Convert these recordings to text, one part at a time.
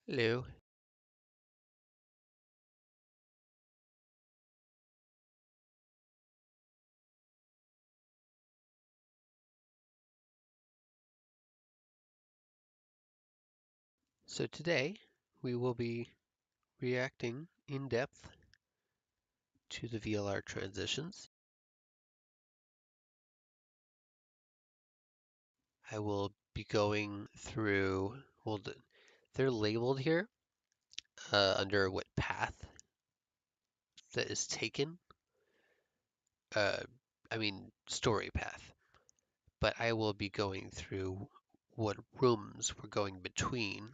Hello. So today we will be reacting in depth to the VLR transitions. I will be going through, well, they're labeled here under what path that is taken. Uh, I mean, story path. But I will be going through what rooms we're going between,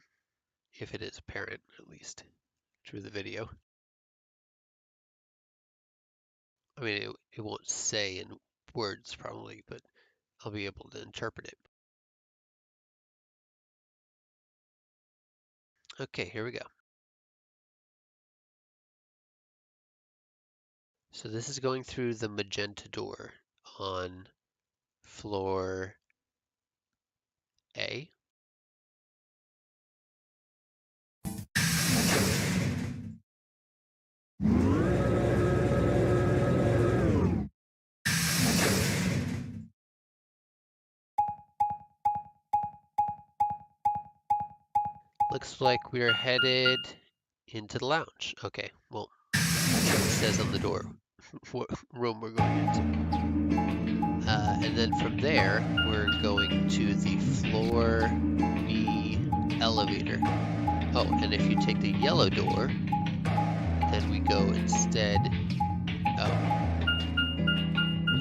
if it is apparent, at least, through the video. I mean, it won't say in words probably, but I'll be able to interpret it. Okay, here we go. So this is going through the magenta door on floor A. Looks like we're headed into the lounge. Okay, well, it says on the door what room we're going into. And then from there, we're going to the floor B elevator. Oh, and if you take the yellow door, then we go instead. Oh,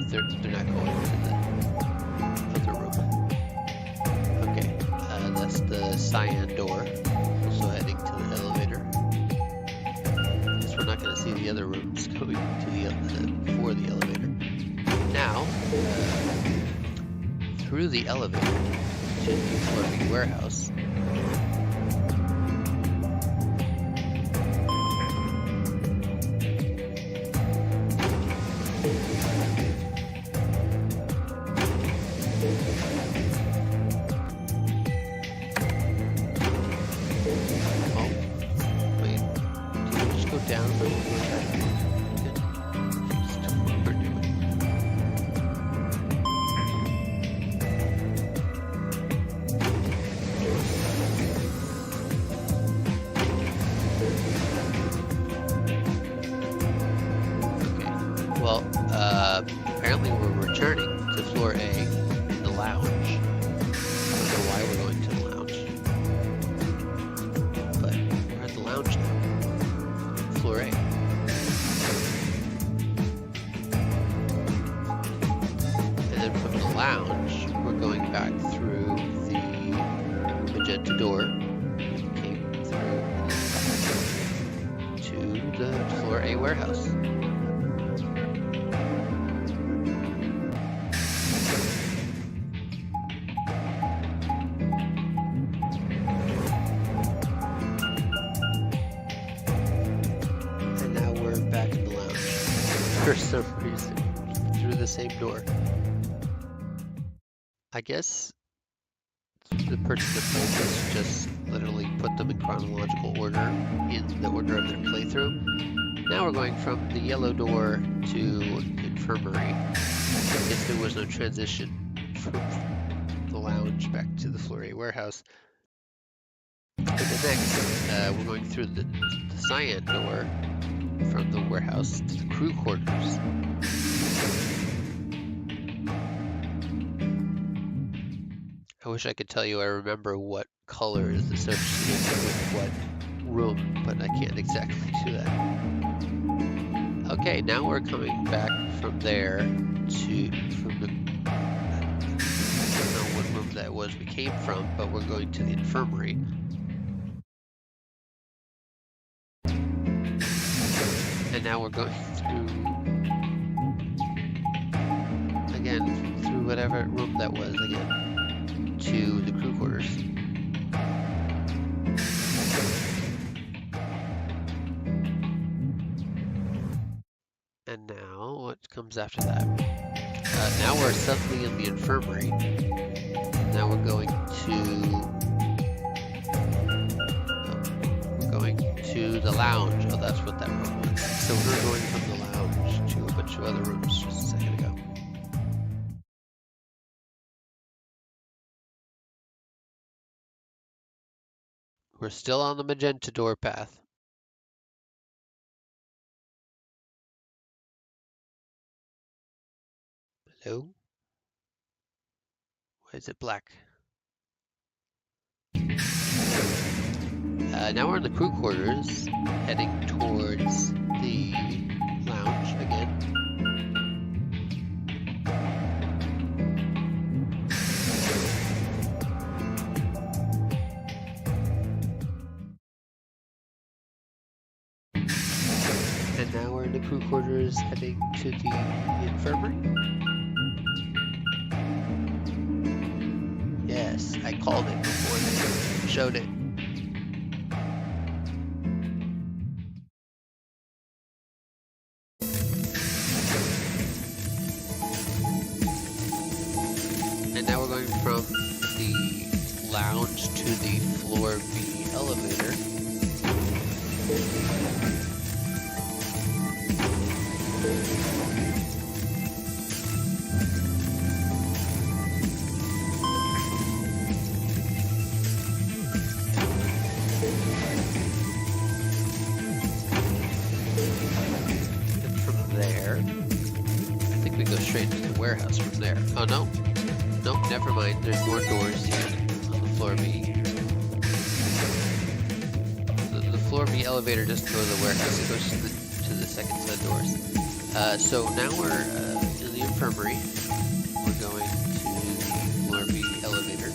they're not going to the other room. Okay, that's the cyan door. Also heading to the elevator. Guess we're not going to see the other rooms going to the for the elevator. Now, through the elevator to the floor B warehouse. Apparently we're returning to floor A in the lounge. I don't know why we're going to the lounge, but we're at the lounge now. Floor A. And then from the lounge, we're going back through the magenta door. Came through to the floor A warehouse. For some reason, through the same door. I guess the person that pulled this just literally put them in chronological order, in the order of their playthrough. Now we're going from the yellow door to the infirmary. I guess there was no transition from the lounge back to the floor A warehouse. And then next, we're going through the cyan door from the warehouse to the crew quarters. I wish I could tell you I remember what color is associated with what room, but I can't exactly do that. Okay, now we're coming back from there to, I don't know what room that was we came from, but we're going to the infirmary. And now we're going through, again, through whatever room that was again, to the crew quarters. And now, what comes after that? Now we're suddenly in the infirmary. Now we're going to the lounge. Oh, that's what that room was. So we're going from the lounge to a bunch of other rooms just a second ago. We're still on the magenta door path. Hello? Why is it black? Now we're in the crew quarters, heading towards the lounge again. And now we're in the crew quarters, heading to the infirmary. Yes, I called it before they showed it. And now we're going from the lounge to the floor B elevator. And from there, I think we go straight into the warehouse from there. Oh no. Nope, never mind. There's more doors here on the floor B. The floor B elevator doesn't go to the warehouse, it goes to the second set of doors. So now we're in the infirmary. We're going to the floor B elevator,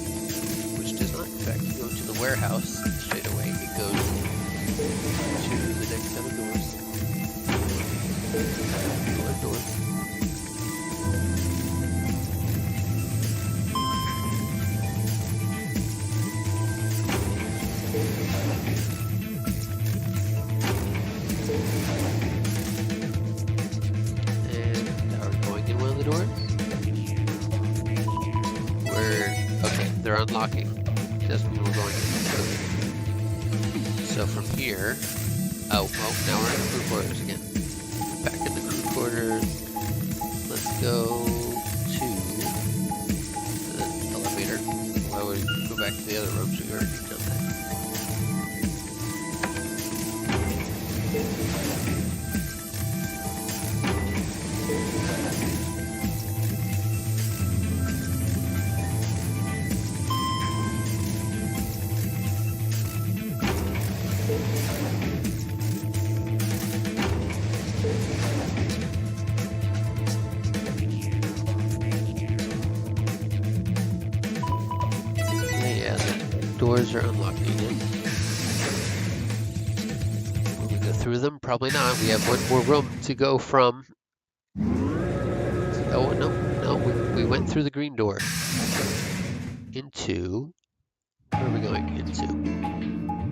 which does not in fact go to the warehouse straight away. It goes to the next set of doors. Doors. They're unlocking. Doesn't mean we're going in. So from here, oh, now we're in the crew quarters again. Back in the crew quarters. Let's go to the elevator. Why would we go back to the other rooms? We already done that. Doors are unlocking again. Will we go through them? Probably not. We have one more room to go from. Oh, no, we went through the green door. Into. Where are we going into?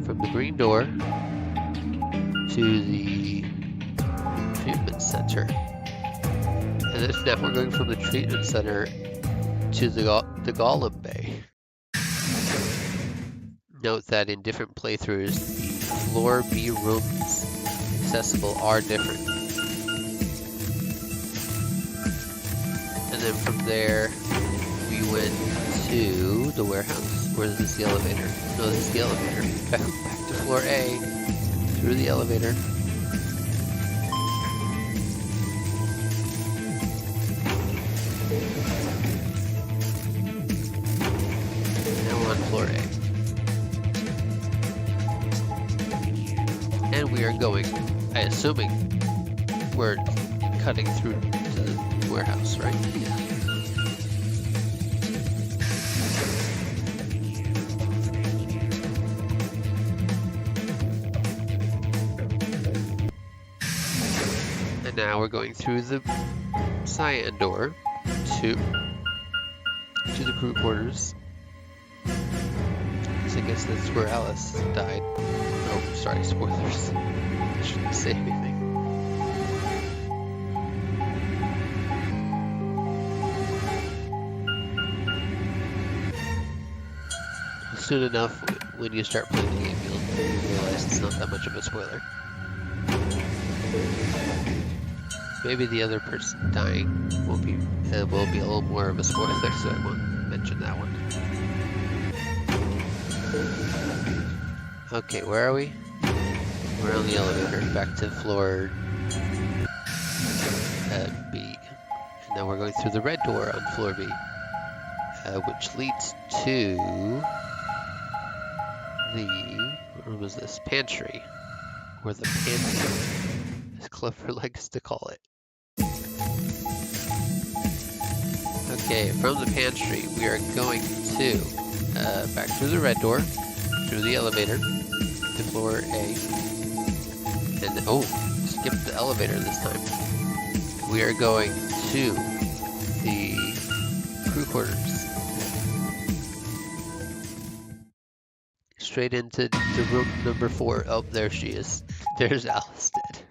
From the green door to the treatment center. And then now we're going from the treatment center to the Golem Bay. Note that in different playthroughs, the floor B rooms accessible are different. And then from there, we went to the warehouse. Or is this the elevator? No, this is the elevator. Back to floor A, through the elevator. Now we're on floor A. And we are going, I'm assuming we're cutting through to the warehouse, right? Yeah. And now we're going through the cyan door to the crew quarters. So I guess that's where Alice died. Oh, sorry, spoilers. I shouldn't say anything. Soon enough, when you start playing the game, You realize it's not that much of a spoiler. Maybe the other person dying will be a little more of a spoiler, so I won't mention that one. Okay, where are we? We're on the elevator, back to floor B. And now we're going through the red door on floor B, which leads to the, what was this? Pantry, or the pantry, as Clover likes to call it. Okay, from the pantry, we are going to back through the red door, through the elevator, to floor A. And oh, skip the elevator this time. We are going to the crew quarters. Straight into room number 4. Oh, there she is. There's Alice dead.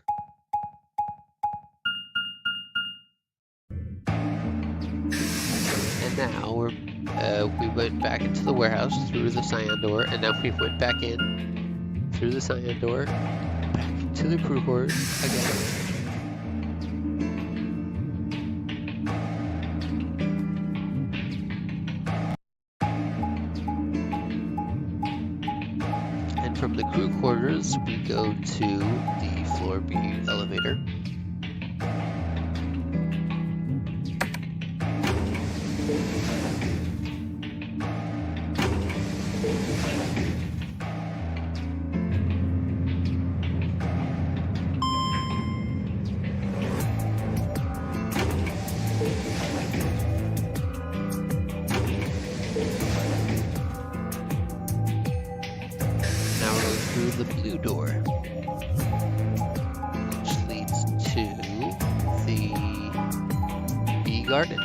And now we went back into the warehouse through the cyan door, and now we went back in through the cyan door, back into the crew quarters again. And from the crew quarters, we go to the floor B elevator. Through the blue door, which leads to the bee garden.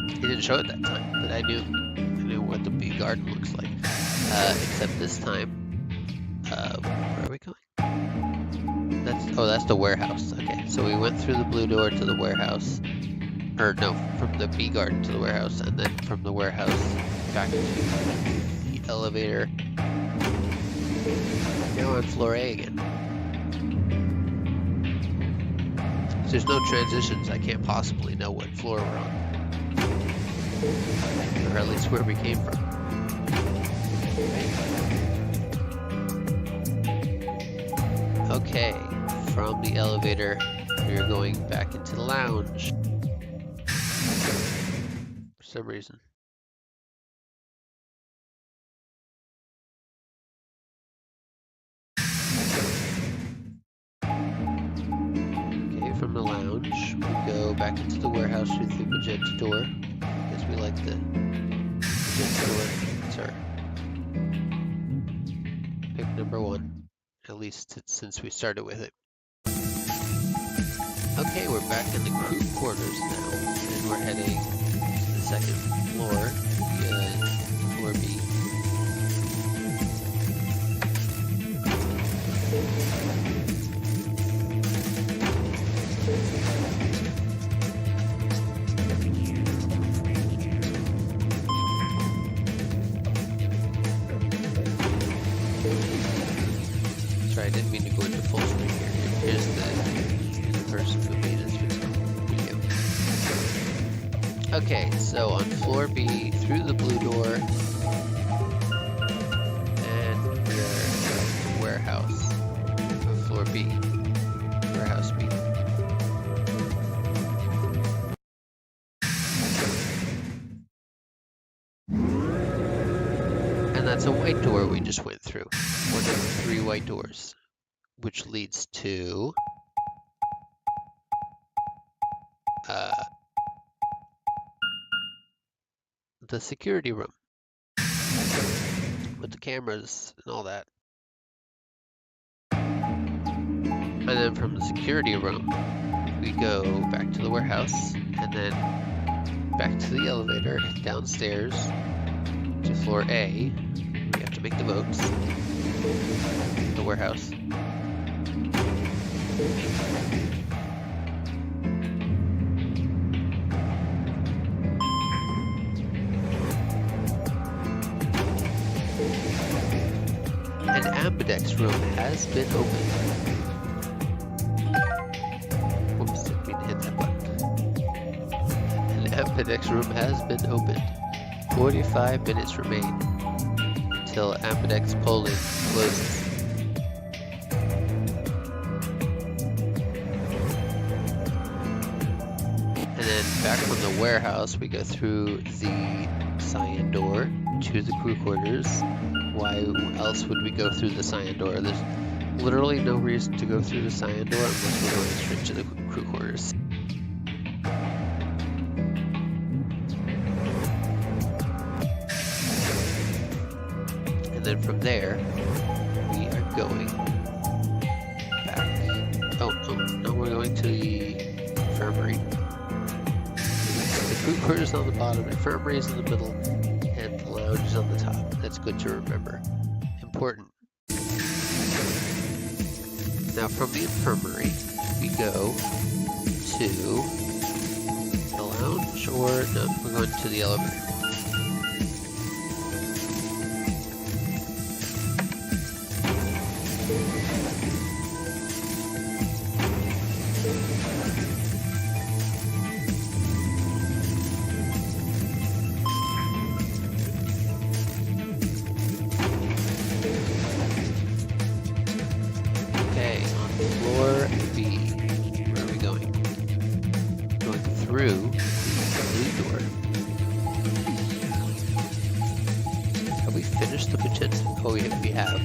He didn't show it that time, but I knew what the bee garden looks like. Except this time, where are we going? That's the warehouse. Okay, so we went through the blue door to the warehouse. Or no, from the bee garden to the warehouse, and then from the warehouse back to the elevator. Now on floor A again. If there's no transitions, I can't possibly know what floor we're on. Or at least where we came from. Okay, from the elevator, we are going back into the lounge. For some reason. Okay, from the lounge, we go back into the warehouse through the magenta door. Because we like the magenta door. It's our pick number 1. At least since we started with it. Okay, we're back in the crew quarters now. And we're heading to the second floor, floor B. Sorry, I didn't mean to go into full screen here. Here's the person who made this video. Okay, so on floor B, through the blue door, and we are at the warehouse of floor B, warehouse B. And that's a white door we just went through, one of the 3 white doors, which leads to the security room with the cameras and all that. And then from the security room, we go back to the warehouse and then back to the elevator downstairs to floor A. We have to make the votes. The warehouse. ambidex room has been opened. Whoops, didn't mean to hit that button. An ambidex room has been opened. 45 minutes remain until ambidex polling closes. And then back from the warehouse, we go through the cyan door to the crew quarters. Why else would we go through the cyan door? There's literally no reason to go through the cyan door unless we're going straight to the crew quarters. And then from there, we are going back. Oh, no, we're going to the infirmary. The crew quarters on the bottom, infirmary is in the middle, and the lounge is on the top. That's good to remember. Important. Now from the infirmary, we go to the lounge, or no, we're going to the elevator.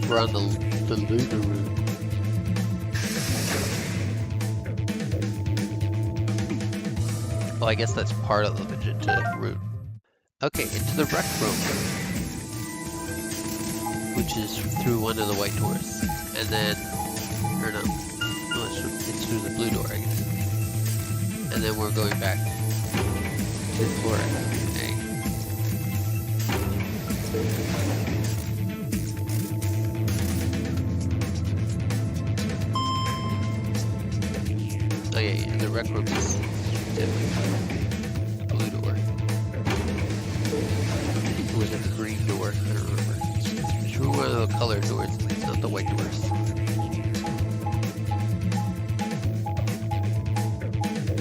We're on the lunar room. Well, I guess that's part of the magenta room. Okay, into the rec room, which is through one of the white doors. And then, or no, it's through the blue door, I guess. And then we're going back to floor A. Oh yeah, the rec room is different. Blue door. It was a green door, I don't remember. It's one of the colored doors, it's not the white doors.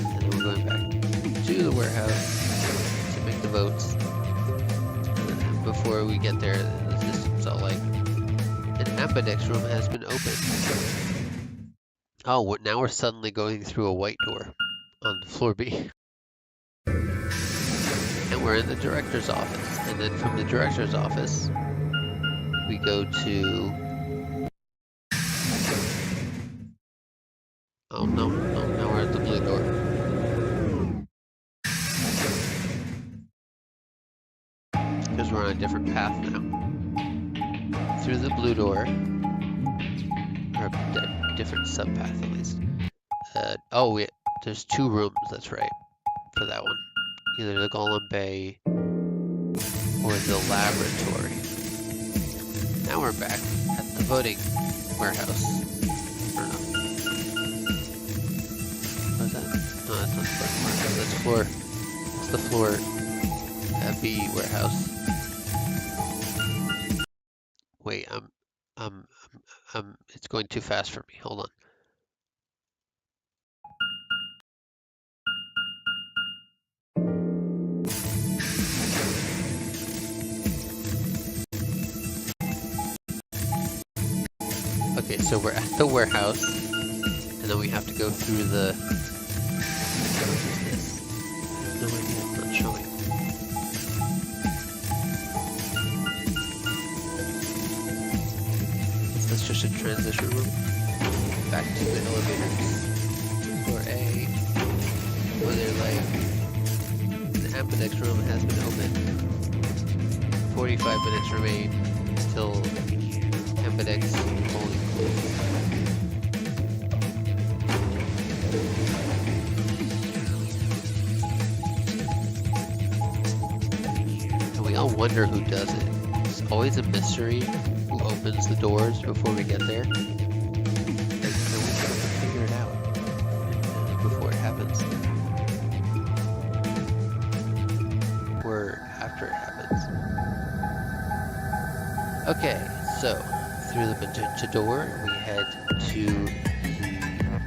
And then we're going back to the warehouse to make the votes. And before we get there, the system's all like, an ambidex room has been opened. Oh, now we're suddenly going through a white door on floor B. And we're in the director's office. And then from the director's office, we go to... Oh, no, now we're at the blue door. Because we're on a different path now. Through the blue door, or a different subpath at least. There's two rooms, that's right, for that one. Either the Golem Bay or the laboratory. Now we're back at the voting warehouse. Or no. What is that? No, that's not the voting warehouse. That's the floor B warehouse. Wait, it's going too fast for me. Hold on. Okay, so we're at the warehouse, and then we have to go through the... What is this? I have no idea, it's not showing. That's just a transition room. Back to the elevators. Floor A, where they're like, the ambidex room has been opened. 45 minutes remain until ambidex polling closes. And we all wonder who does it. It's always a mystery who opens the doors before we get there. Like, we have to figure it out before it happens. Or after it happens. Okay, so through the magenta door, we head to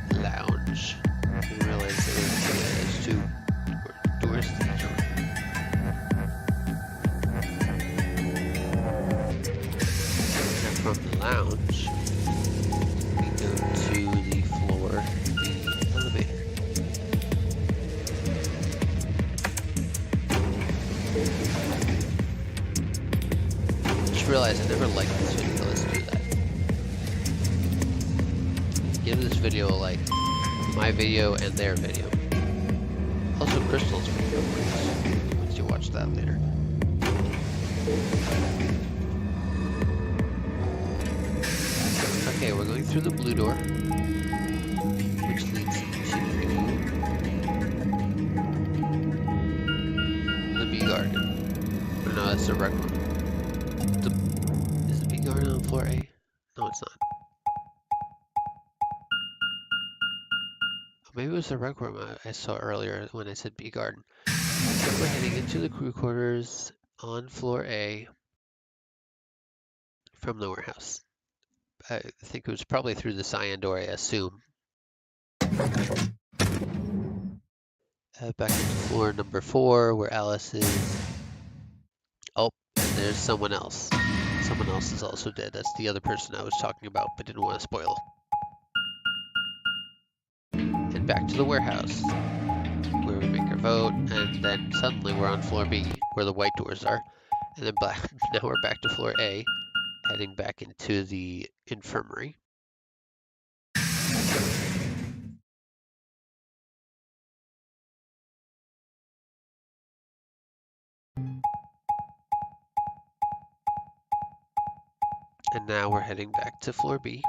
the lounge. We realize there's two doors to each door. And from the lounge, we go to the floor, the elevator. Just realized I never liked this video. Let's do that. Give this video a like. My video and their video. Also Crystal's video once you watch that later. Okay, we're going through the blue door, which leads to the bee garden. Or no, that's the rec room. Is the bee garden on floor A? No, it's not. Maybe it was the rec room I saw earlier when I said bee garden. We're heading into the crew quarters on floor A from the warehouse. I think it was probably through the cyan door, I assume. Back to floor number 4 where Alice is. Oh, and there's someone else. Someone else is also dead. That's the other person I was talking about but didn't want to spoil. And back to the warehouse where we make our vote, and then suddenly we're on floor B where the white doors are. And then now we're back to floor A, heading back into the infirmary. And now we're heading back to floor B.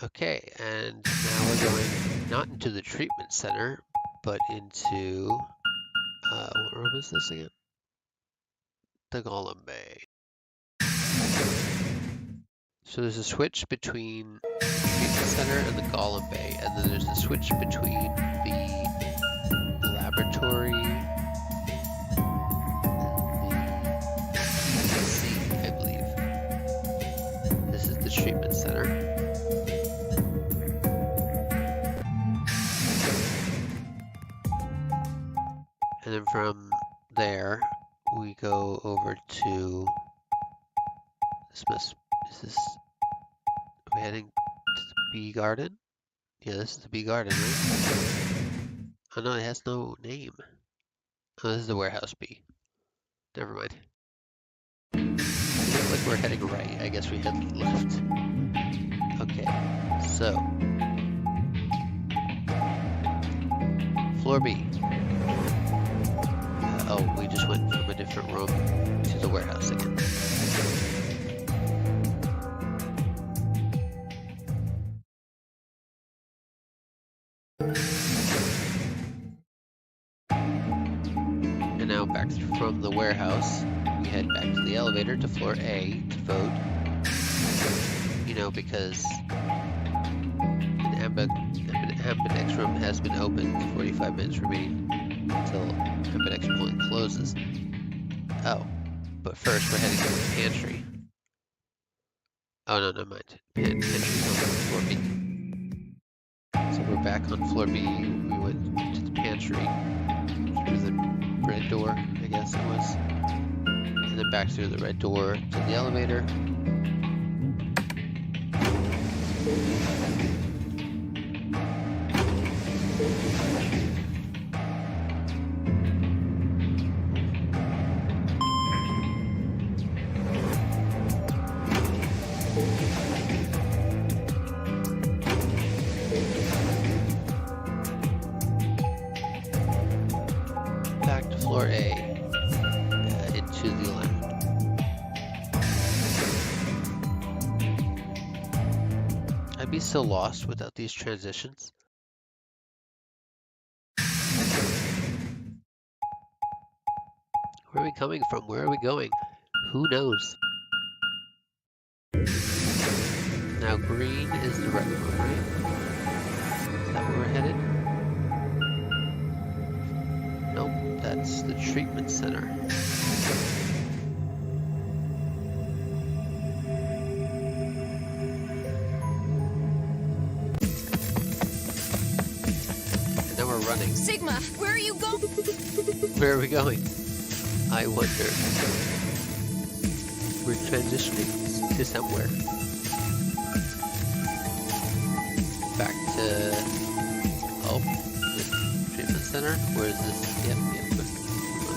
Okay, and now we're going not into the treatment center, but into, what room is this again? The Golem Bay. So there's a switch between the treatment center and the Golem Bay, and then there's a switch between the laboratory and the C, I believe. This is the treatment center. And then from there, we go over to are we heading to the bee garden? Yeah, this is the bee garden, right? Oh no, it has no name. Oh, this is the warehouse bee. Never mind. It looks like we're heading right. I guess we head left. Okay, so floor B. Oh, we just went from a different room to the warehouse again. And now back from the warehouse, we head back to the elevator to floor A to vote. You know, because an ambidex room has been opened, 45 minutes remaining until ambidex polling closes. Oh, but first we're heading to the pantry. Oh no, never mind. Pantry's on floor B. So we're back on floor B. We went to the pantry through the red door, I guess it was. And then back through the red door to the elevator. Back to floor A, into the lounge. so lost without these transitions? Where are we coming from? Where are we going? Who knows? Now green is the right one, right? Is that where we're headed? Nope, that's the treatment center. And now we're running. Sigma, where are you going? Where are we going? I wonder. We're transitioning to somewhere. Back to, oh, the treatment center. Where is this? Yep,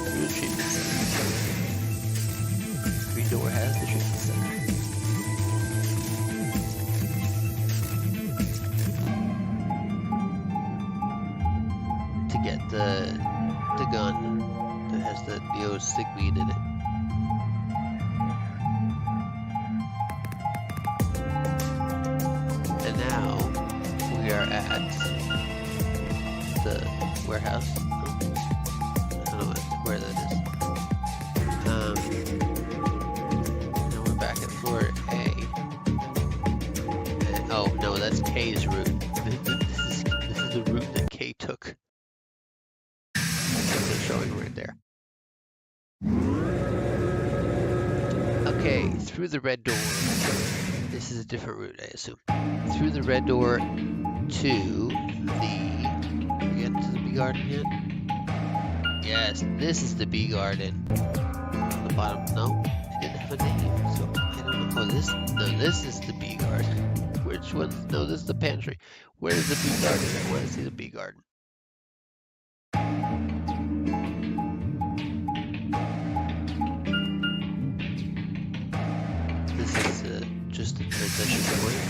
through the treatment center. Green door has the treatment center. To get the gun that has the neostigmine in it. And now we are at the warehouse. Oh, I don't know where that is. Now we're back at floor A. And, oh no, that's K's route. This is the route that K took. They're showing right there. Okay, through the red door. This is a different route, I assume. Through the red door to the... Are we getting to the bee garden yet? Yes, this is the bee garden. On the bottom, no, it didn't have a name, so I don't know. Oh, this is the bee garden. Which one? No, this is the pantry. Where is the bee garden? I want to see the bee garden. This is just a transition point.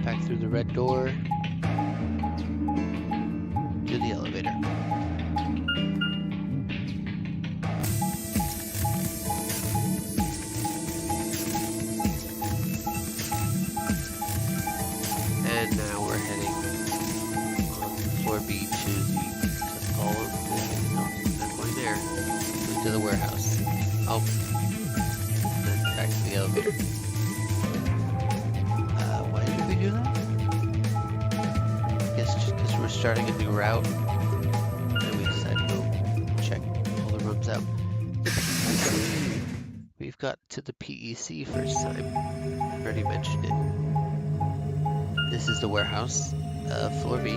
Back through the red door to the elevator. And now we're heading on floor B to the column. No, not going there. Going to the warehouse. Oh. Then back to the elevator. Why did we do that? I guess just because we're starting a new route. And we decided to go check all the rooms out. The PEC! We've got to the PEC first time. I already mentioned it. This is the warehouse, floor B,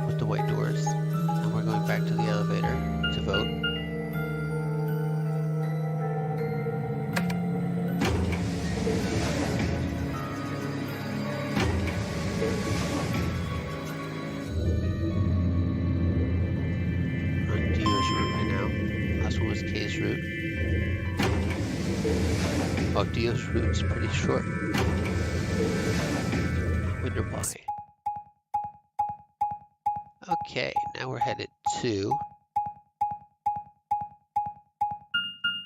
with the white doors. And we're going back to the elevator to vote. On Dio's route right now. Last one was K's route. Oh, Dio's route's pretty short. Wonder why. Okay, now we're headed to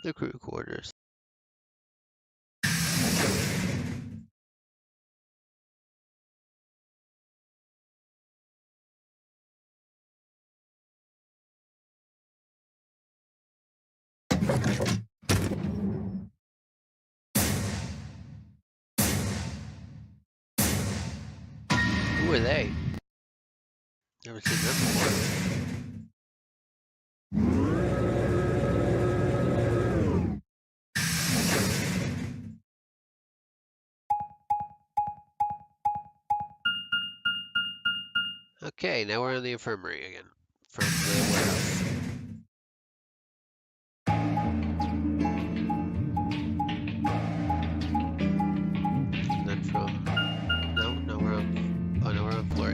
the crew quarters. Who are they? Never seen them before. Okay, now we're in the infirmary again, from the warehouse. And then from, no, we're on floor A,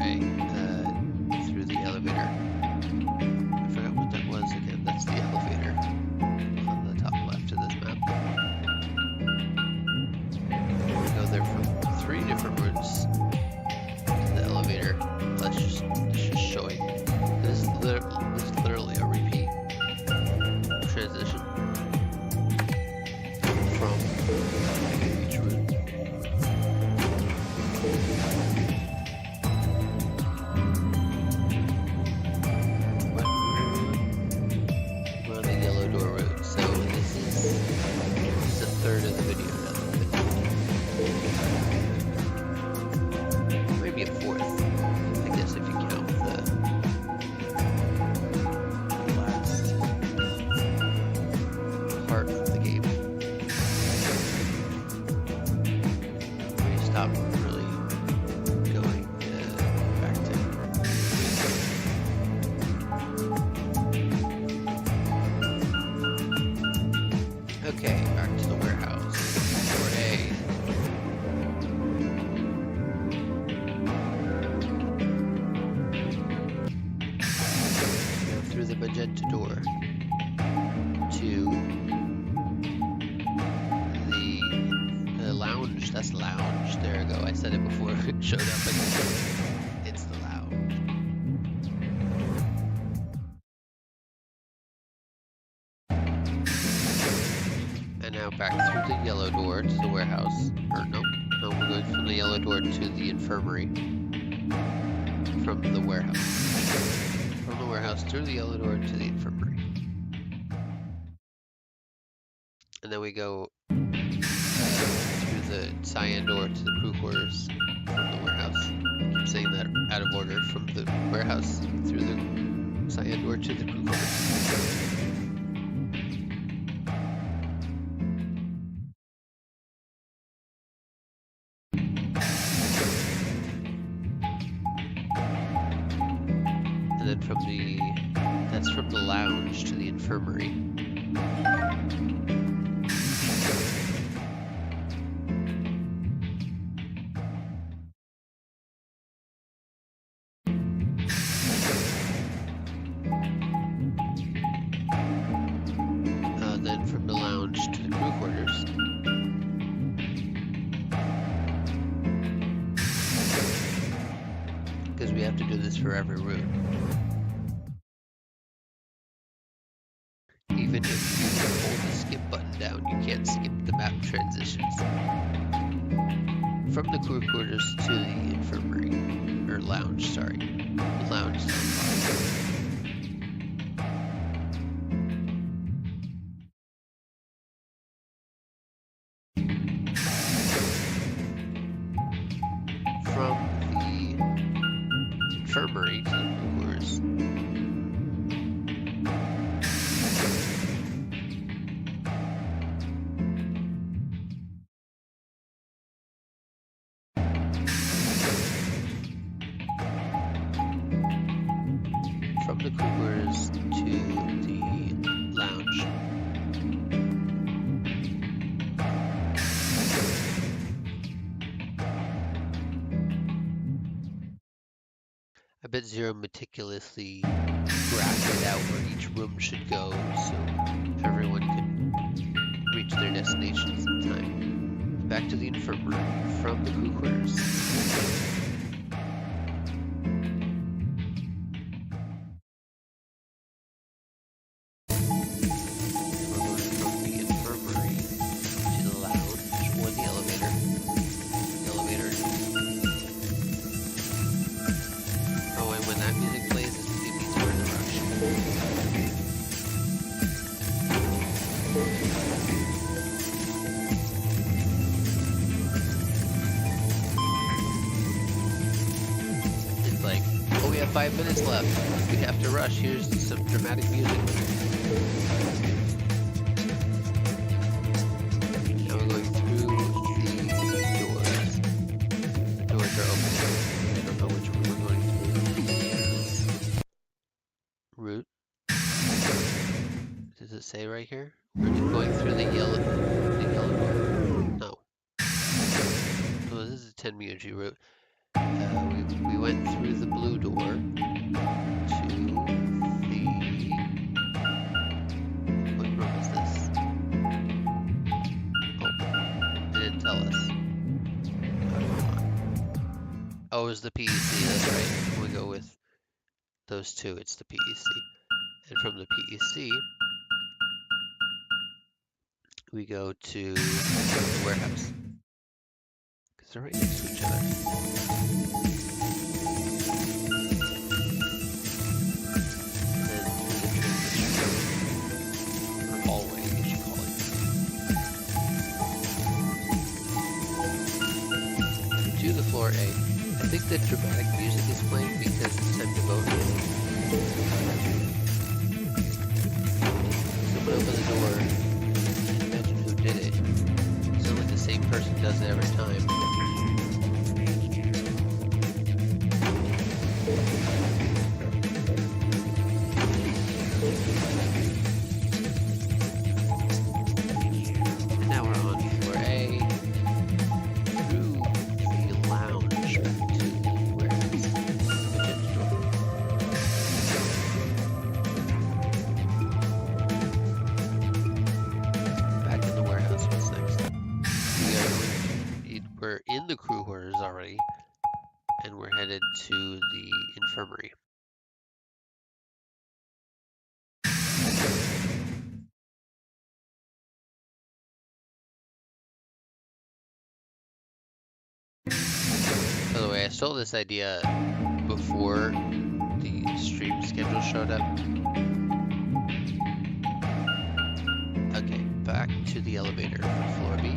through the elevator. I forgot what that was again. That's the elevator on the top left of this map. We go there from 3 different routes to the elevator. That's just showing. This is literally a repeat transition from each route. is a magenta door to the lounge. That's lounge. There we go. I said it before it showed up. It's the lounge. And now back through the yellow door to the warehouse. Or no, we're going from the yellow door to the infirmary. From the warehouse. From the warehouse through the yellow door to the infirmary. And then we go through the cyan door to the crew quarters from the warehouse. I keep saying that out of order. From the warehouse through the cyan door to the crew quarters. And then that's from the lounge to the infirmary. Then from the lounge to the crew quarters. Because we have to do this for every route. Even if you hold the skip button down, you can't skip the map transitions. From the crew quarters to the infirmary, or lounge, sorry. The lounge soundbar. From the infirmary to the crew quarters. From the crew quarters to the lounge. I bet Zero meticulously graphed out where each room should go so everyone could reach their destinations in time. Back to the infirmary from the crew quarters. It's like, oh, we have 5 minutes left. We have to rush. Here's some dramatic music. Now we're going through the doors. The doors are opening. I don't know which one we're going through. Route. Does it say right here? We're going through the yellow door. No. Oh, this is a 10 Muji route. We went through the blue door to the... What room is this? Oh, they didn't tell us. Oh, it was the PEC, that's right. We go with those two, it's the PEC. And from the PEC, we go to the warehouse. Because they're right next to each other. And then through the transition room, or hallway, you should call it. To the floor A. I think the dramatic music is playing because it's time to vote. Someone open the door and imagine who did it. It's not like the same person does it every time. And now we're on floor A through the lounge back to the warehouse. already, and we're headed to the infirmary. By the way, I stole this idea before the stream schedule showed up. Okay, back to the elevator for floor B.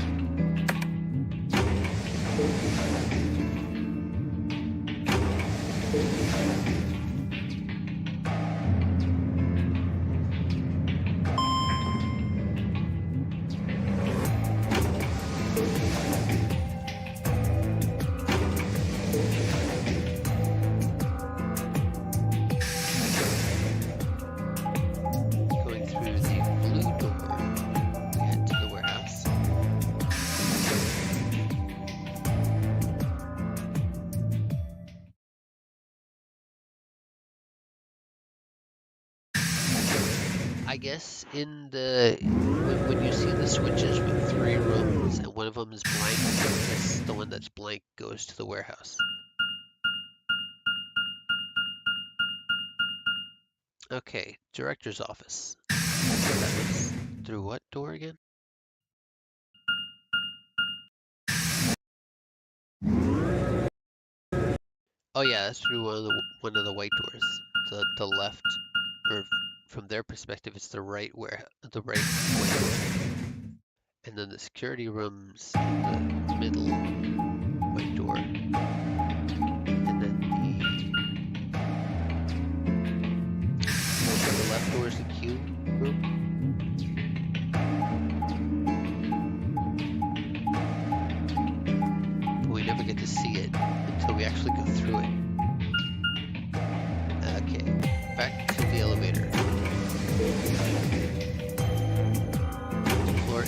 Going through the blue door, we head to the warehouse. I guess in the when you see the switches with 3 rooms and one of them is blank, I guess the one that's blank goes to the warehouse. Okay, director's office. That was through what door again? Oh yeah, that's through one of the white doors. The left, or from their perspective, it's the right white door. And then the security room's in the middle white door. And then the left door is the Q room. But we never get to see it until we actually go through it. Okay, back to the elevator. Floor A.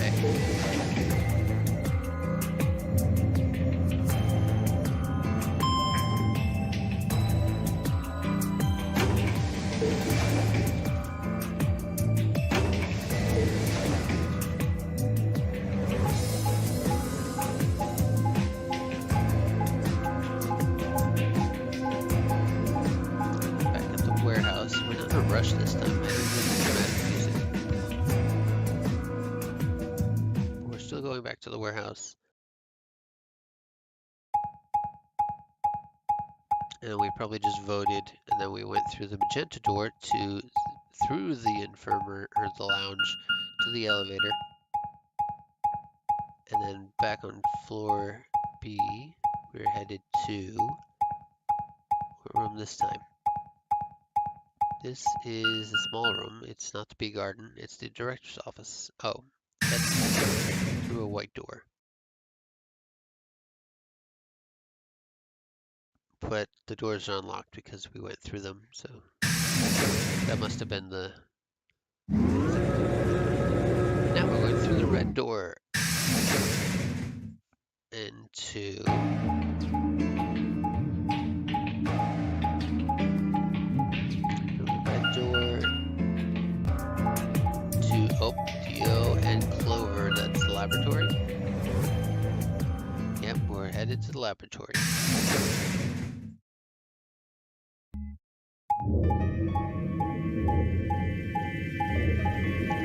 Rush this time. I didn't really dramatic music. We're still going back to the warehouse. And we probably just voted, and then we went through the magenta door through the infirmary or the lounge to the elevator. And then back on floor B, we're headed to what room this time? This is a small room. It's not the big garden. It's the director's office. Oh, that's through a white door. But the doors are unlocked because we went through them, so that must have been the... Now we're going through the red door into... Dio and Clover, that's the laboratory. Yep, we're headed to the laboratory.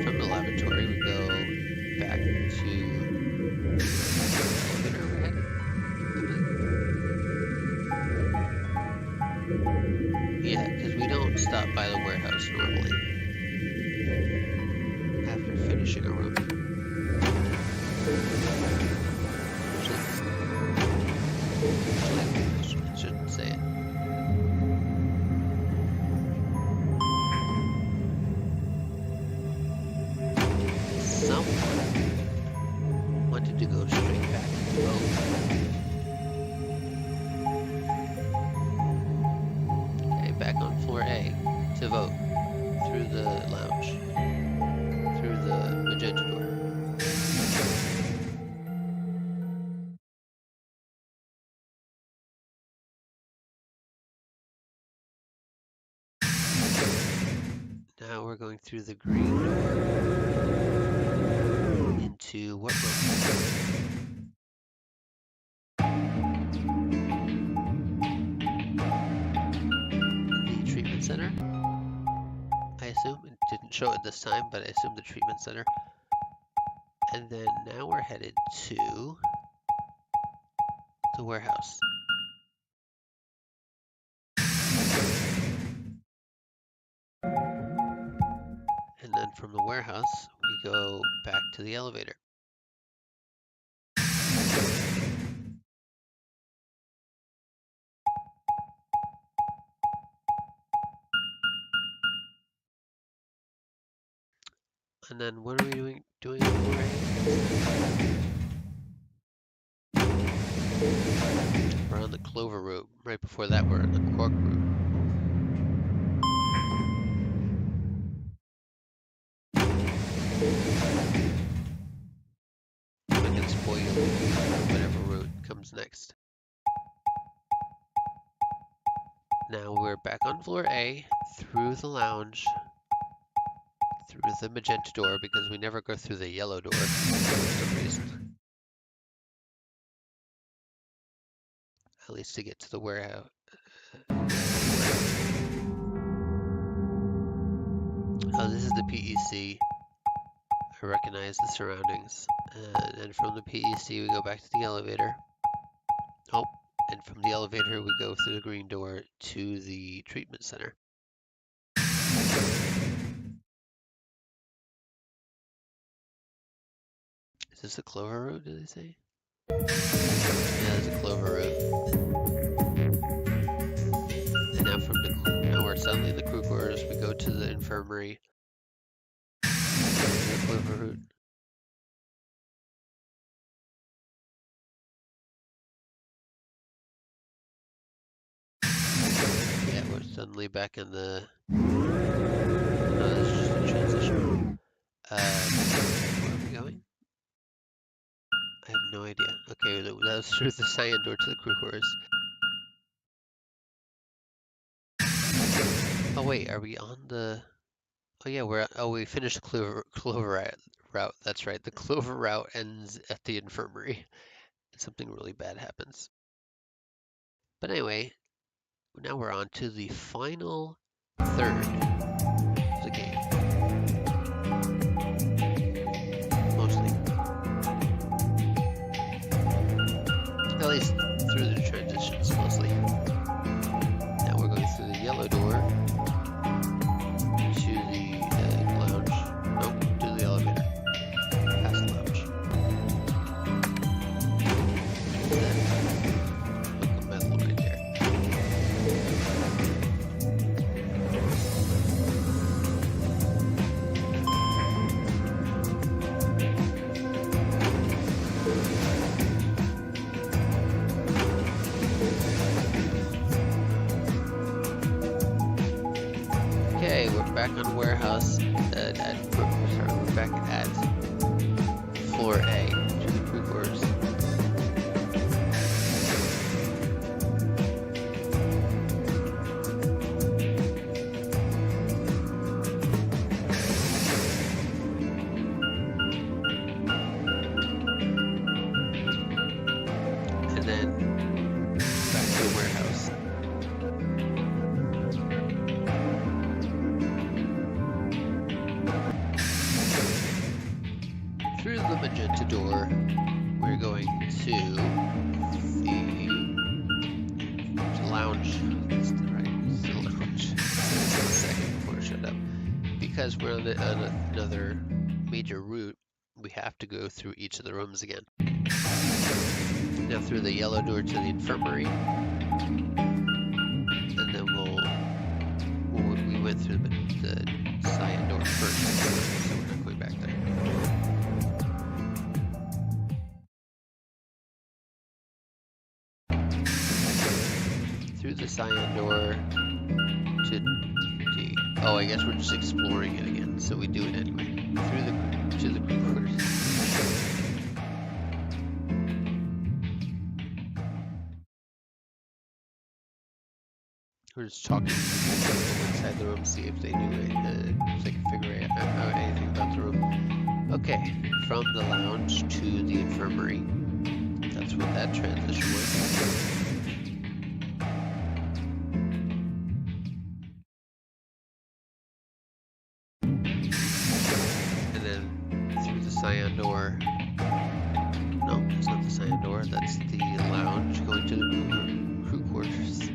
From the laboratory, we go back to the elevator we're headed. Yeah, because we don't stop by the warehouse normally. After finishing a room. Usually, I shouldn't say it. Someone wanted to go straight back to vote. Okay, back on floor A to vote through the lounge. Through the magenta door. Now we're going through the green door into what room? I assume. It didn't show it this time, but I assume the treatment center. And then now we're headed to the warehouse. And then from the warehouse, we go back to the elevator. And then what are we doing on floor A? We're on the Clover route. Right before that, we're on the Cork route. I can spoil you whatever route comes next. Now we're back on floor A, through the lounge, through the magenta door, because we never go through the yellow door for some reason. At least to get to the warehouse. Oh, this is the PEC. I recognize the surroundings. And from the PEC, we go back to the elevator. Oh, and from the elevator, we go through the green door to the treatment center. Is this a Clover route, did they say? Yeah, there's a Clover route. And now we're suddenly in the crew quarters. We go to the infirmary. The Clover route. Yeah, we're suddenly back in the... No, this is just a transition. Where are we going? I have no idea. Okay, that was through the cyan door to the crew quarters. Oh wait, are we on the... Oh yeah, we finished the Clover route. That's right. The Clover route ends at the infirmary. And something really bad happens. But anyway, now we're on to the final third of the game. Mostly. At least through the transitions, mostly. Now we're going through the yellow door to the lounge. Nope, to the elevator. Past the lounge. Look at metal right there. Okay, we're back on warehouse. We're back at floor A to the crew quarters. And then back to the warehouse. Through the magenta door, we're going to the lounge. That's right, it's the lounge. Just a second before I shut up. Because we're on another major route, we have to go through each of the rooms again. Now through the yellow door to the infirmary, and then we went through the cyan door first, so we're not going back there. Through the cyan door to the... Oh, I guess we're just exploring it again, so we do it anyway. To the crew quarters. We're just talking to people inside the room, see if they knew it, if they could figure out anything about the room. Okay, from the lounge to the infirmary. That's what that transition was. cyan door. No, it's not the cyan door. That's the lounge going to the crew quarters.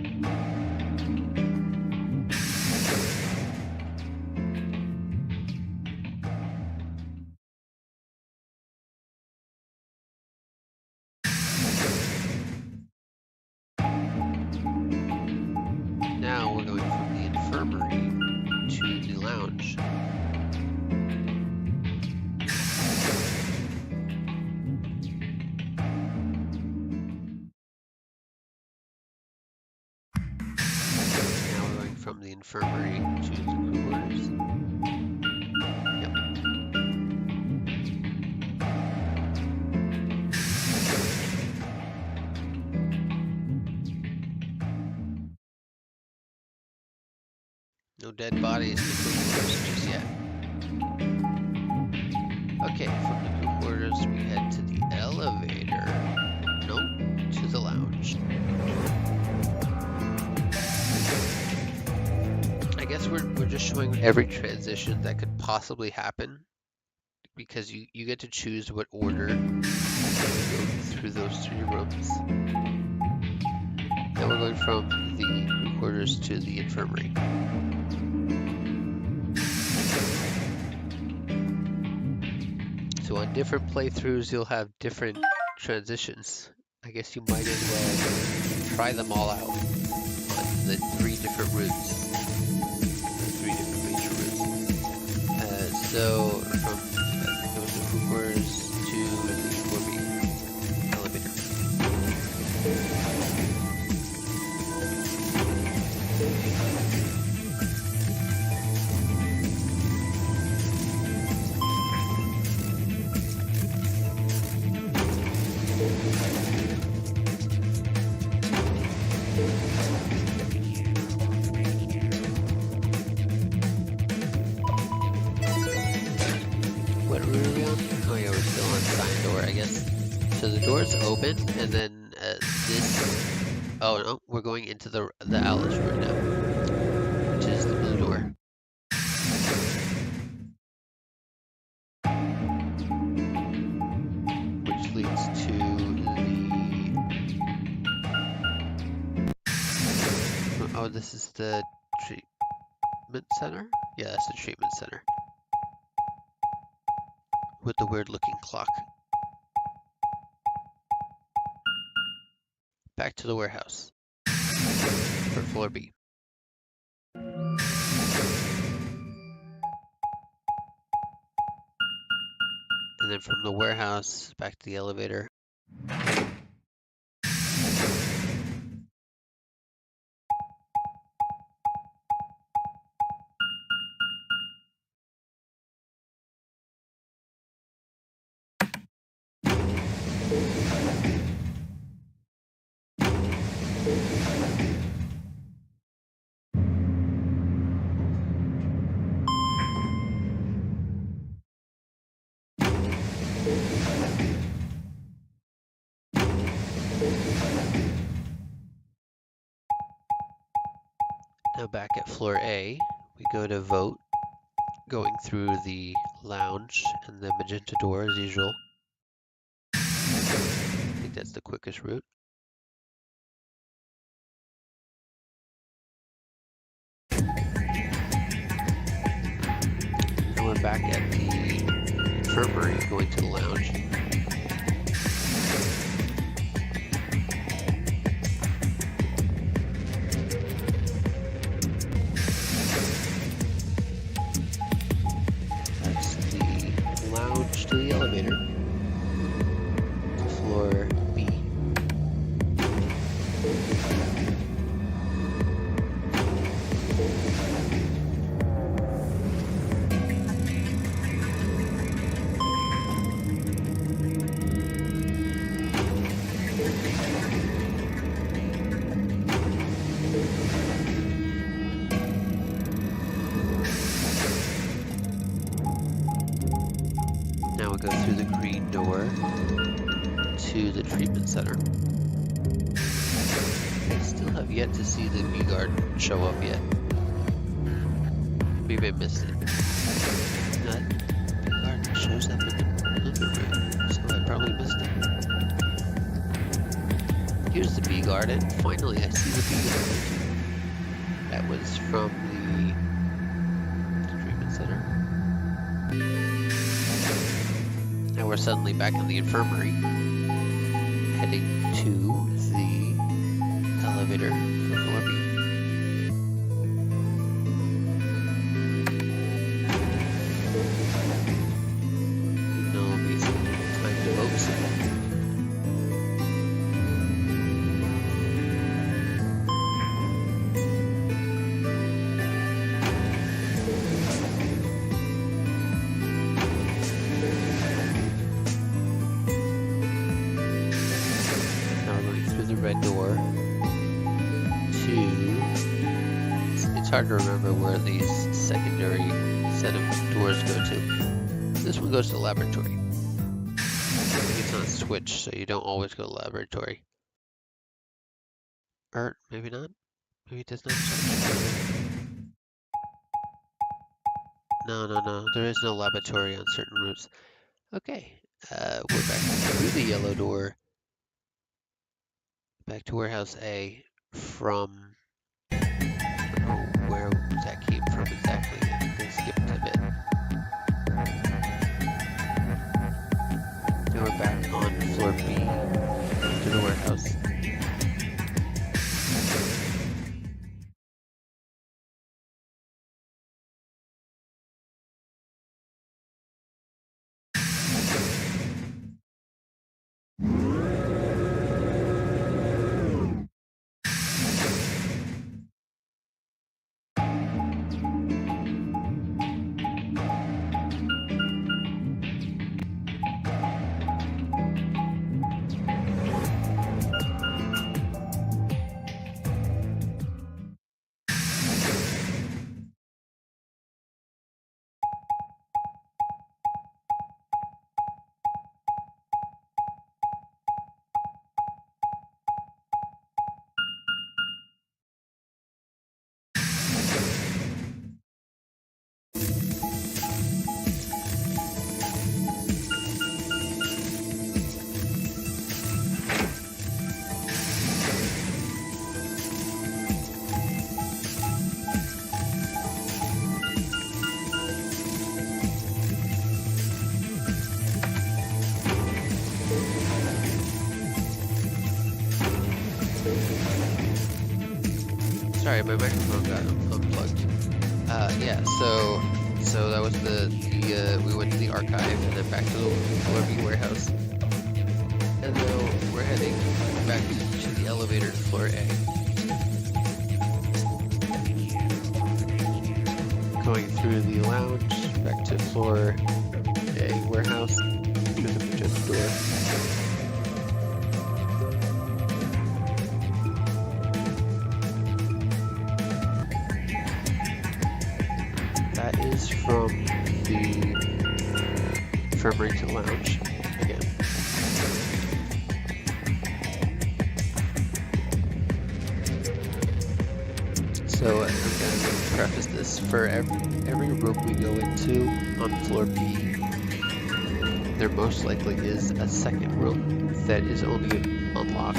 Now we're going from the infirmary to the lounge. Now we're going from the infirmary to the crew quarters. Yep. No dead bodies in the crew quarters just yet. Okay, from the crew quarters we head to the elevator. Nope, to the lounge. I guess we're just showing every transition that could possibly happen, because you get to choose what order you go through those 3 rooms. Now we're going from the crew quarters to the infirmary. So on different playthroughs, you'll have different transitions. I guess you might as well try them all out on the 3 different routes. The 3 different major routes. So from the crew quarters to the floor B elevator. What route are we on? Oh yeah, we're still on cyan door, I guess. So the door's open, and then this... Oh no, we're going into the Alice room now, which is the blue door. Which leads to the... Oh, this is the treatment center? Yeah, that's the treatment center. With the weird looking clock. Back to the warehouse for floor B. And then from the warehouse back to the elevator. Now back at floor A, we go to vote, going through the lounge and the magenta door as usual. I think that's the quickest route. And we're back at the infirmary, going to the lounge. To the elevator to floor B. Now we go through the green door to the treatment center. I still have yet to see the V-Guard show up yet. Maybe I missed it. No, V-Guard shows up in the totally missed it. Here's the bee garden. Finally, I see the bee garden. That was from the treatment center. Now we're suddenly back in the infirmary, heading to the elevator for floor B. There'll be some time to vote soon. Red door to, it's hard to remember where these secondary set of doors go to. This one goes to the laboratory. I think it's on a switch, so you don't always go to the laboratory. Or maybe not. Maybe it does not switch. No. There is no laboratory on certain routes. Okay, we're back through the yellow door. Back to warehouse A from, I don't know where that came from exactly. I think they skipped a bit. Now we're back on floor B to the warehouse. Sorry, my microphone got unplugged. Yeah, so that was we went to the archive and then back to the floor B warehouse. And now we're heading back to the elevator to floor A. Going through the lounge, back to floor A warehouse, through the projector door. That is from the infirmary to the lounge again. So I'm going to preface this. For every room we go into on floor B, there most likely is a second room that is only unlocked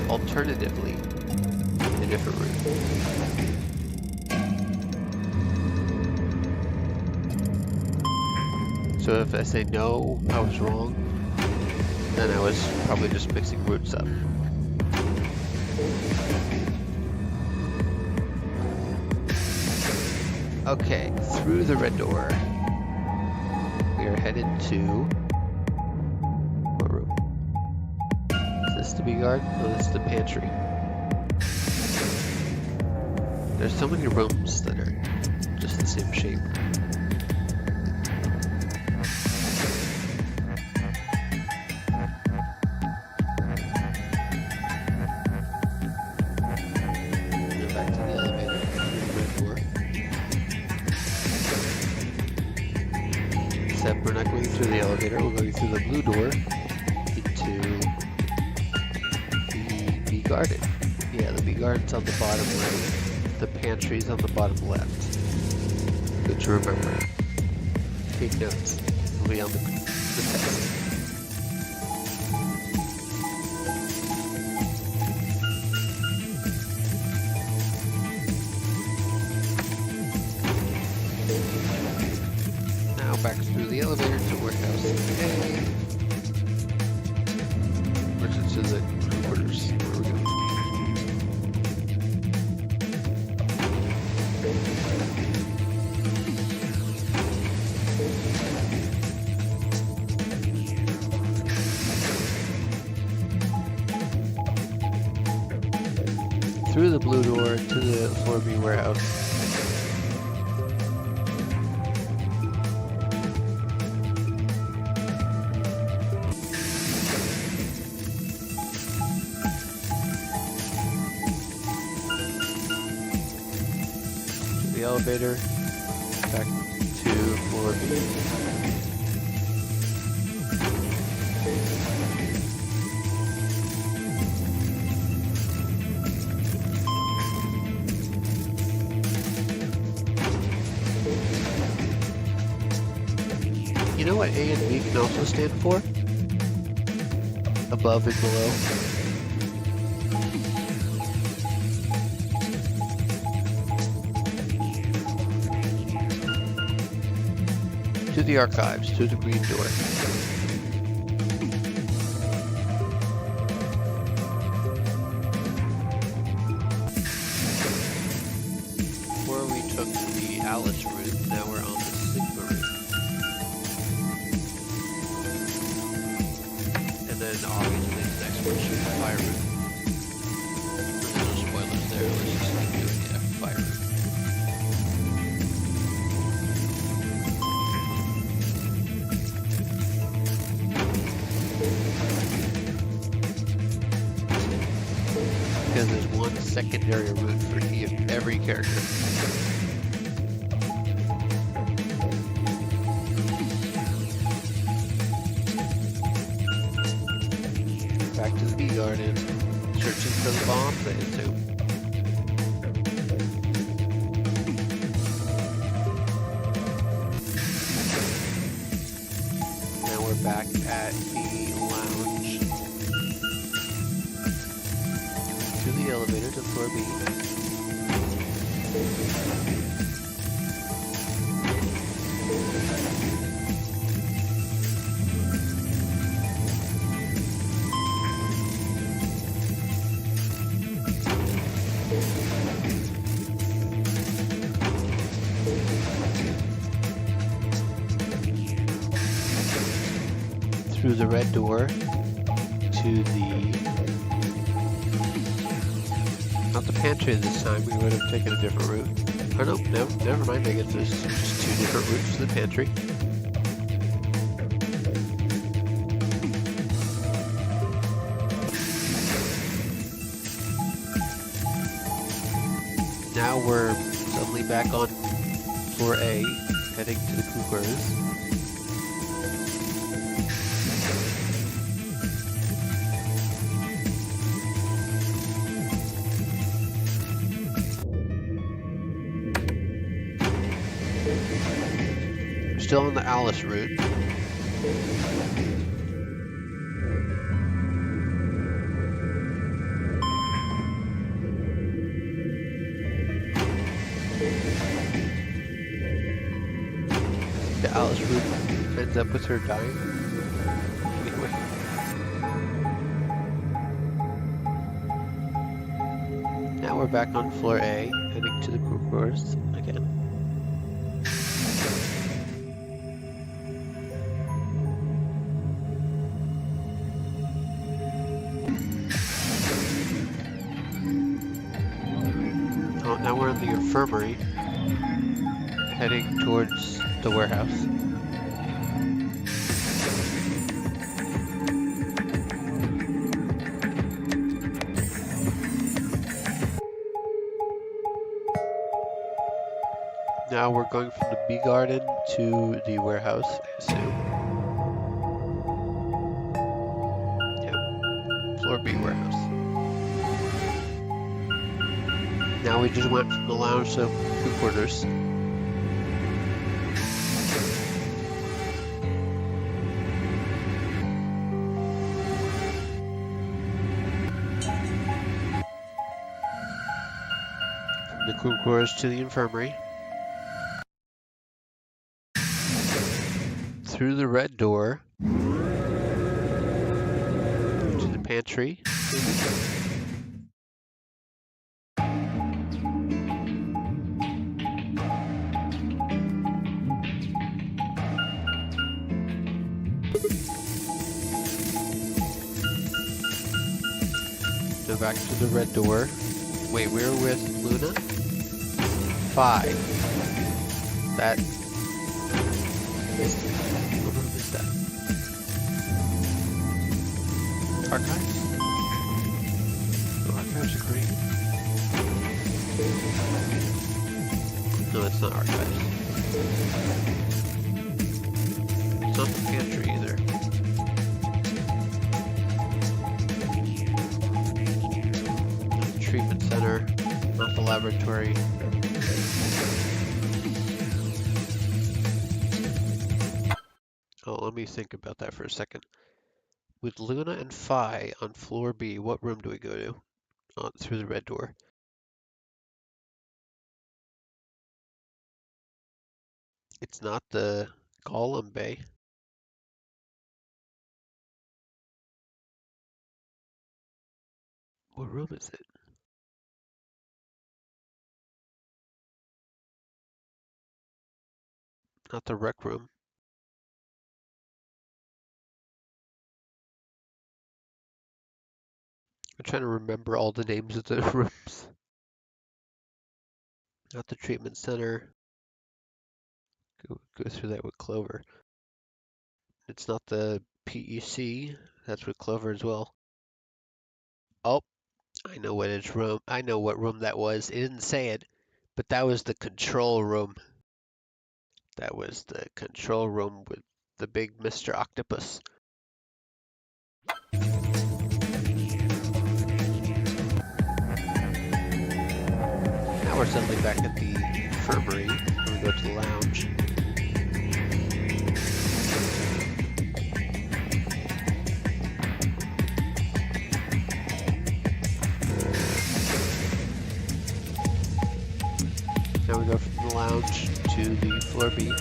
alternatively in a different room. So if I say no, I was wrong, then I was probably just mixing roots up. Okay, through the red door, we are headed to, what room? Is this the bee garden? No, this is the pantry. There's so many rooms that are just the same shape. We're not going through the elevator, we're going through the blue door into the bee garden. Yeah, the bee garden's on the bottom right, the pantry's on the bottom left. Good to remember. Take notes, it'll be on the test. back through the elevator to warehouse A. Or to the crew quarters. Where are we going? Through the blue door to the floor B warehouse. To the elevator, back to floor B. You know what A and B can also stand for? Above and below. To the archives, to the green door. Before we took the Alice route, now we're on the Sigma route. And then obviously the next one should be fire route. There's no spoilers there, let's just keep doing the fire route. Because there's one secondary route for every character. Back to the bee garden, searching for the bombs, I assume. Now we're back at the lounge. To the elevator to floor B. Through the red door to the... not the pantry this time, we would have taken a different route. Oh no, never mind, I guess there's just two different routes to the pantry. Now we're suddenly back on floor A, heading to the crew quarters. Still on the Alice route. The Alice route ends up with her dying. Anyway. Now we're back on floor A, heading to the crew quarters again. Now we're in the infirmary, heading towards the warehouse. Now we're going from the bee garden to the warehouse, I assume. Yep, floor B warehouse. Now we just went from the lounge to crew quarters. From the crew quarters to the infirmary. through the red door to the pantry. Go back to the red door. Wait, we're with Luna? 5. That is... What room is that? Archives? No, archives are green. No, it's not archives. It's not the pantry either. Treatment center, not the laboratory. Oh, let me think about that for a second. With Luna and Phi on floor B, what room do we go to? Oh, through the red door. It's not the Golem Bay. What room is it? Not the rec room. I'm trying to remember all the names of the rooms. Not the treatment center. Go through that with Clover. It's not the PEC. That's with Clover as well. Oh, I know what its room. I know what room that was. It didn't say it, but that was the control room. That was the control room with the big Mr. Octopus. Now we're suddenly back at the infirmary. And we go to the lounge. Now we go from the lounge to the floor B.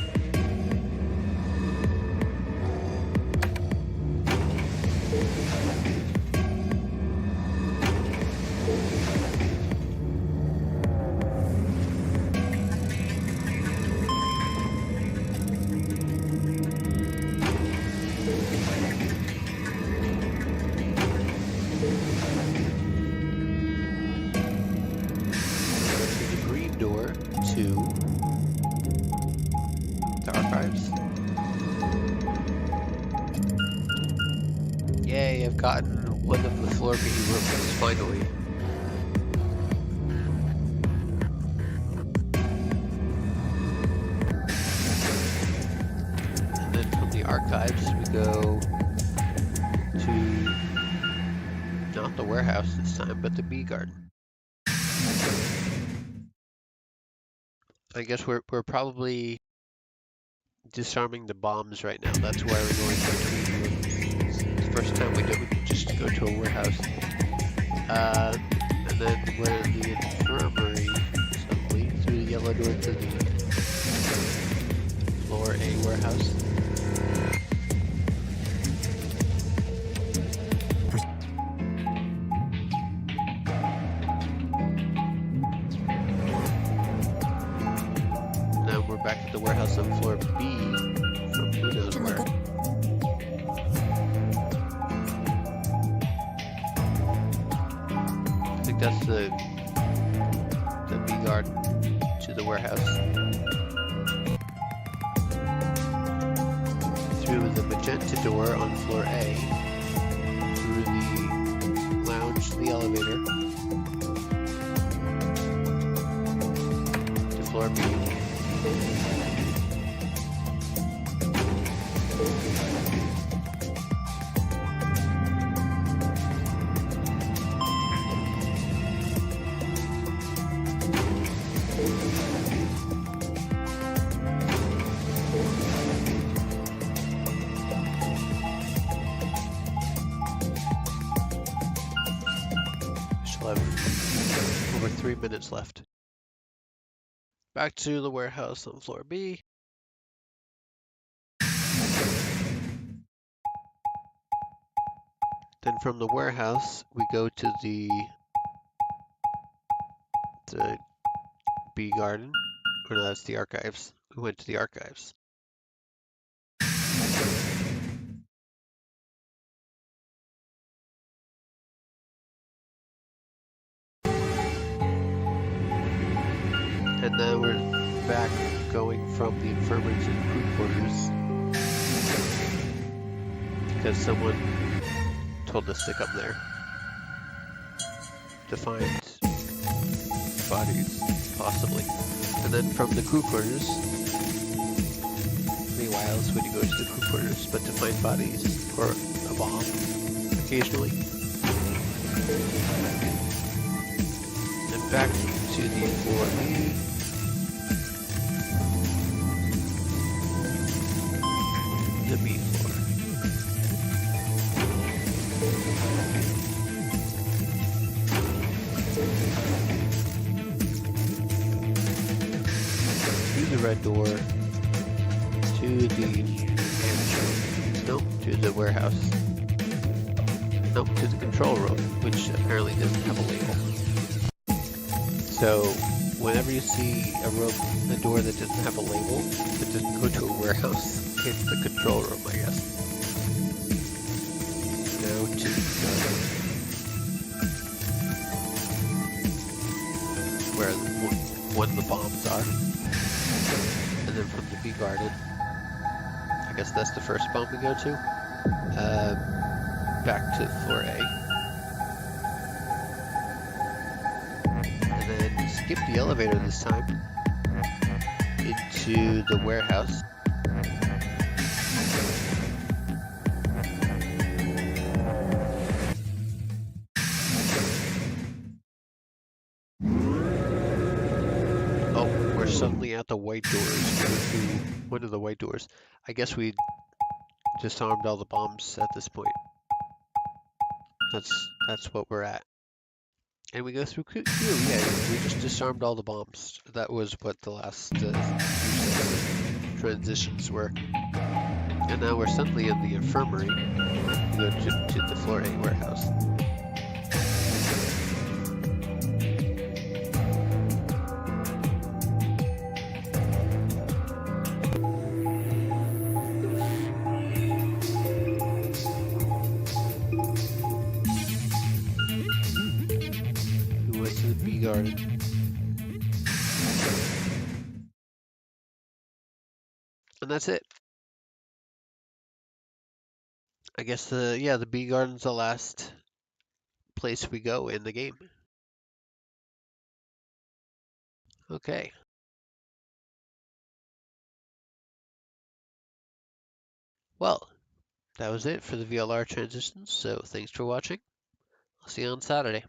Yay, I've gotten one of the floor B rooms, finally. And then from the archives, we go to, not the warehouse this time, but the bee garden. I guess we're probably disarming the bombs right now. That's why we're going between rooms. It's the first time we do it, we just go to a warehouse. And then we're in the infirmary, suddenly, through the yellow door to the floor A warehouse. Now we're back at the warehouse on floor B, from who knows where. I think that's the bee garden to the warehouse. Through the magenta door on floor A, through the lounge to the elevator, to floor B. Still have over 3 minutes left. Back to the warehouse on floor B. Then from the warehouse, we go to the bee garden. Or no, that's the archives. We went to the archives. And then we're back going from the infirmary to the crew quarters because someone told us to come there to find bodies, possibly. And then from the crew quarters, I mean, why else would you go to the crew quarters but to find bodies or a bomb occasionally? And back to the floor B. The B floor. Through the red door to the manager. Nope, to the warehouse. Nope, to the control room, which apparently doesn't have a label. So whenever you see a door that doesn't have a label, that doesn't go to a warehouse, it's the control room, I guess. Now to where one of the bombs are. And then from the bee garden, I guess that's the first bomb we go to. Back to floor A. And then skip the elevator this time into the warehouse. Oh, we're suddenly at the white doors. We go through one of the white doors. I guess we disarmed all the bombs at this point. That's what we're at. And we go through Q, yeah, we just disarmed all the bombs. That was what the last transitions were. And now we're suddenly in the infirmary. We go to the floor A warehouse. We went to the bee garden. And that's it. I guess the bee garden's the last place we go in the game. Okay. Well, that was it for the VLR transitions, so thanks for watching. I'll see you on Saturday.